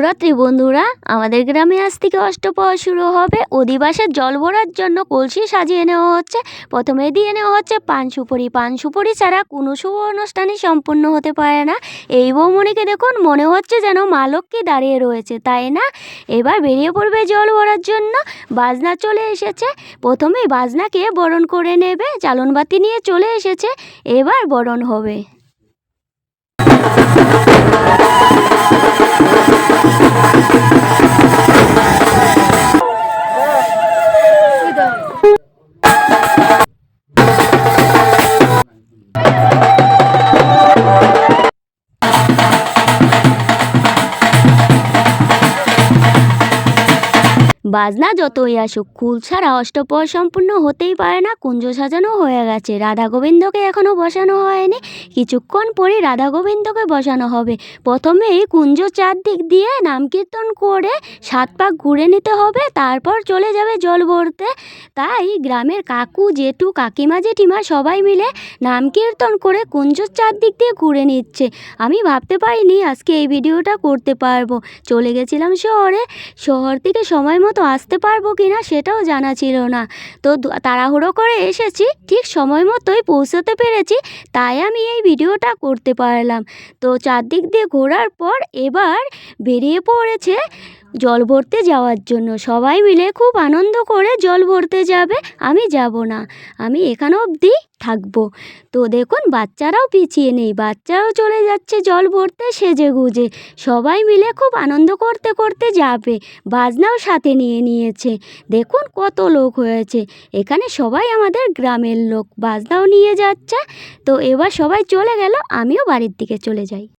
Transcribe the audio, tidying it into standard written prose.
শুভরাত্রি বন্ধুরা। আমাদের গ্রামে আজ থেকে অষ্টপ্রহর শুরু হবে। অধিবাসের জল ভরার জন্য কলসি সাজিয়ে নেওয়া হচ্ছে। প্রথমে দিয়ে নেওয়া হচ্ছে পান সুপুরি। পান সুপুরি ছাড়া কোনো শুভ অনুষ্ঠানই সম্পূর্ণ হতে পারে না। এই বৌমণিকে দেখুন, মনে হচ্ছে যেন মা লক্ষ্মী দাঁড়িয়ে রয়েছে, তাই না? এবার বেরিয়ে পড়বে জল ভরার জন্য। বাজনা চলে এসেছে। প্রথমেই বাজনাকে বরণ করে নেবে। চালনবাতি নিয়ে চলে এসেছে, এবার বরণ হবে। বাজনা যতই আসুক, কুল ছাড়া অষ্টপ্রহর সম্পূর্ণ হতেই পারে না। কুঞ্জ সাজানো হয়ে গেছে, রাধা গোবিন্দকে এখনও বসানো হয়নি। কিছুক্ষণ পরে রাধা গোবিন্দকে বসানো হবে। প্রথমেই কুঞ্জ চারদিক দিয়ে নাম কীর্তন করে 7 পাক ঘুরে নিতে হবে, তারপর চলে যাবে জল ভরতে। তাই গ্রামের কাকু, জেঠু, কাকিমা, জেঠিমা সবাই মিলে নাম কীর্তন করে কুঞ্জর চারদিক দিয়ে ঘুরে নিচ্ছে। আমি ভাবতে পারিনি আজকে এই ভিডিওটা করতে পারবো। চলে গেছিলাম শহরে। শহর থেকে সময় মতো আসতে পারবো কিনা সেটাও জানা ছিল না। তো তাড়াহুড়ো করে এসেছি, ঠিক সময় মতোই পৌঁছতে পেরেছি, তাই আমি এই ভিডিওটা করতে পারলাম। তো চারদিক দিয়ে ঘোরার পর এবার বেরিয়ে পড়েছে জল ভরতে যাওয়ার জন্য। সবাই মিলে খুব আনন্দ করে জল ভরতে যাবে। আমি যাব না, আমি এখানে অবধি থাকবো। তো দেখুন, বাচ্চারাও পিছিয়ে নেই, বাচ্চারাও চলে যাচ্ছে জল ভরতে সেজে গুজে। সবাই মিলে খুব আনন্দ করতে করতে যাবে। বাজনাও সাথে নিয়ে নিয়েছে। দেখুন কত লোক হয়েছে এখানে, সবাই আমাদের গ্রামের লোক। বাজনাও নিয়ে যাচ্ছে। তো এবার সবাই চলে গেল, আমিও বাড়ির দিকে চলে যাই।